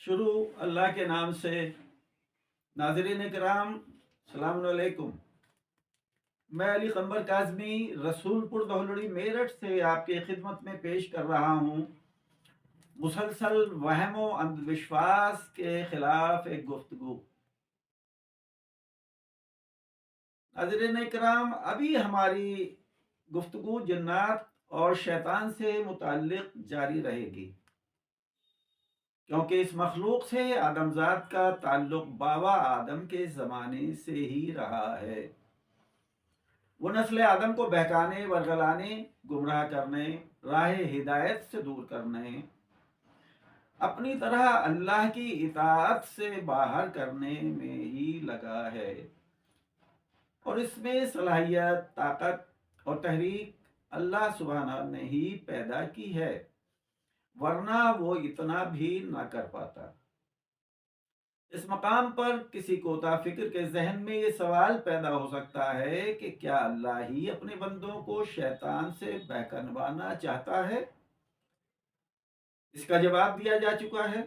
शुरू अल्लाह के नाम से। नाज़रीन इकराम, सलाम अलैकुम। मैं अली कमर काज़मी रसूलपुर दहलड़ी मेरठ से आपकी खिदमत में पेश कर रहा हूँ मुसलसल वहम व अंधविश्वास के खिलाफ एक गुफ्तगू। नाज़रीन इकराम, अभी हमारी गुफ्तगू जन्नात और शैतान से मुताल्लिक जारी रहेगी, क्योंकि इस मखलूक से आदमजात का ताल्लुक बाबा आदम के ज़माने से ही रहा है। वो नस्ल आदम को बहकाने, वर्गलाने, गुमराह करने, राह हिदायत से दूर करने, अपनी तरह अल्लाह की इताअत से बाहर करने में ही लगा है। और इसमें सलाहियत, ताकत और तहरीक अल्लाह सुब्हाना ने ही पैदा की है, वरना वो इतना भी ना कर पाता। इस मकाम पर किसी कोता फिक्र के जहन में ये सवाल पैदा हो सकता है कि क्या अल्लाह ही अपने बंदों को शैतान से बहकनवाना चाहता है? इसका जवाब दिया जा चुका है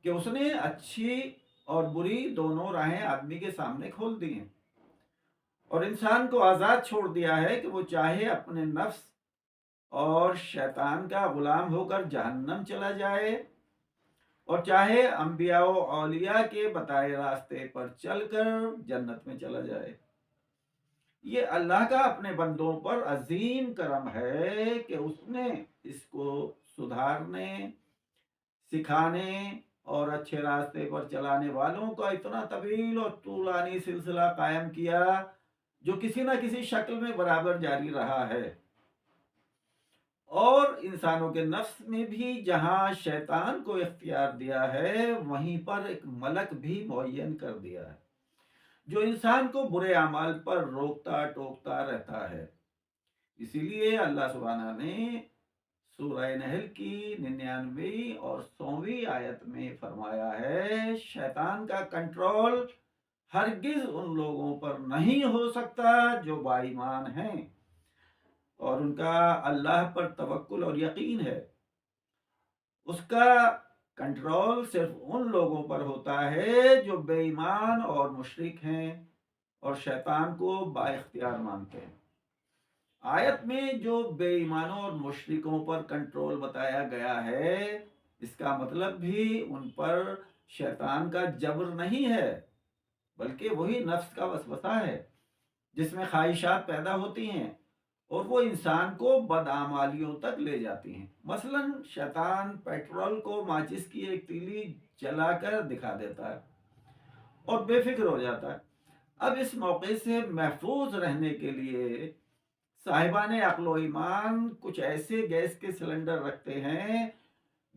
कि उसने अच्छी और बुरी दोनों राहें आदमी के सामने खोल दी हैं और इंसान को आज़ाद छोड़ दिया है कि वो चाहे अपने नफ्स और शैतान का गुलाम होकर जहन्नम चला जाए और चाहे अंबिया और औलिया के बताए रास्ते पर चलकर जन्नत में चला जाए। ये अल्लाह का अपने बंदों पर अजीम करम है कि उसने इसको सुधारने, सिखाने और अच्छे रास्ते पर चलाने वालों का इतना तवील और तूलानी सिलसिला कायम किया, जो किसी न किसी शक्ल में बराबर जारी रहा है। और इंसानों के नफ्स में भी जहां शैतान को इख्तियार दिया है, वहीं पर एक मलक भी मुअय्यन कर दिया है, जो इंसान को बुरे अमाल पर रोकता टोकता रहता है। इसीलिए अल्लाह सुब्हाना ने सूरह नहल की 99वीं और 100वीं आयत में फरमाया है, शैतान का कंट्रोल हरगिज उन लोगों पर नहीं हो सकता जो बाईमान हैं और उनका अल्लाह पर तवक्कुल और यकीन है। उसका कंट्रोल सिर्फ उन लोगों पर होता है जो बेईमान और मुशरिक हैं और शैतान को बाइख्तियार मानते हैं। आयत में जो बेईमानों और मुशरिकों पर कंट्रोल बताया गया है, इसका मतलब भी उन पर शैतान का जबर नहीं है, बल्कि वही नफ्स का वसवसा है जिसमें ख्वाहिशात पैदा होती हैं और वो इंसान को बदआमालियों तक ले जाती हैं। मसलन शैतान पेट्रोल को माचिस की एक तीली जलाकर दिखा देता है और बेफिक्र हो जाता है। अब इस मौके से महफूज रहने के लिए साहिबान अक्ल व ईमान कुछ ऐसे गैस के सिलेंडर रखते हैं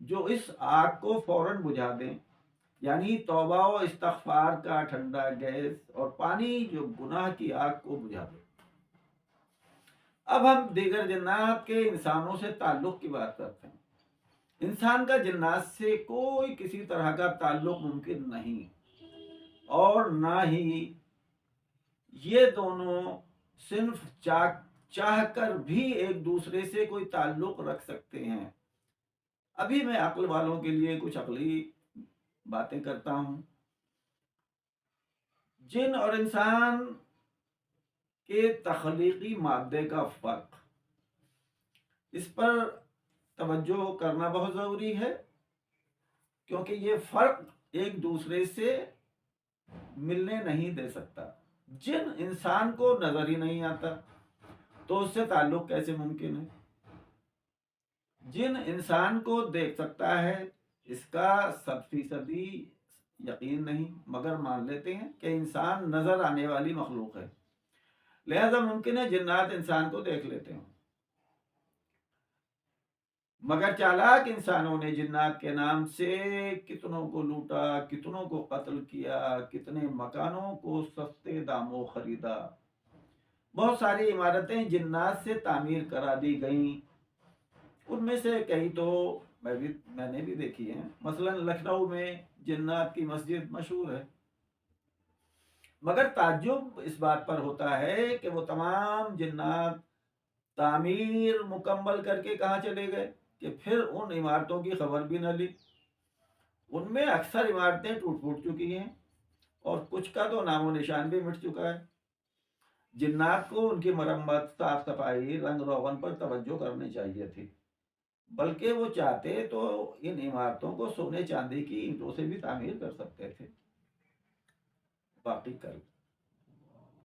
जो इस आग को फौरन बुझा दें, यानी तौबा और इस्तगफार का ठंडा गैस और पानी जो गुनाह की आग को बुझा दे। अब हम दीगर जन्नात के इंसानों से ताल्लुक की बात करते हैं। इंसान का जन्नात से कोई किसी तरह का ताल्लुक मुमकिन नहीं, और ना ही ये दोनों सिर्फ चाह कर भी एक दूसरे से कोई ताल्लुक रख सकते हैं। अभी मैं अक्ल वालों के लिए कुछ अक्ली बातें करता हूं। जिन और इंसान के तख्लीकी मादे का फर्क, इस पर तवज्जो करना बहुत ज़रूरी है, क्योंकि ये फर्क एक दूसरे से मिलने नहीं दे सकता। जिन इंसान को नजर ही नहीं आता तो उससे ताल्लुक कैसे मुमकिन है? जिन इंसान को देख सकता है, इसका 100% यकीन नहीं, मगर मान लेते हैं कि इंसान नजर आने वाली मखलूक है, लिहाजा मुमकिन है जिन्नात इंसान को देख लेते हैं। मगर चालाक इंसानों ने जिन्नात के नाम से कितनों को लूटा, कितनों को कत्ल किया, कितने मकानों को सस्ते दामों खरीदा। बहुत सारी इमारतें जिन्नात से तामीर करा दी गईं। उनमें से कई तो मैंने भी देखी हैं। मसलन लखनऊ में जिन्नात की मस्जिद मशहूर है, मगर ताज्जुब इस बात पर होता है कि वो तमाम जिन्नात तामीर मुकम्मल करके कहाँ चले गए कि फिर उन इमारतों की खबर भी न ली। ان میں اکثر عمارتیں ٹوٹ پھوٹ چکی ہیں اور کچھ کا تو نام و نشان بھی مٹ چکا ہے۔ جنات کو ان کی مرمت، صاف صفائی، رنگ روغن پر توجہ کرنی چاہیے تھی، بلکہ وہ چاہتے تو ان عمارتوں کو سونے چاندی کی اینٹوں سے بھی تعمیر کر سکتے تھے۔ باقی کل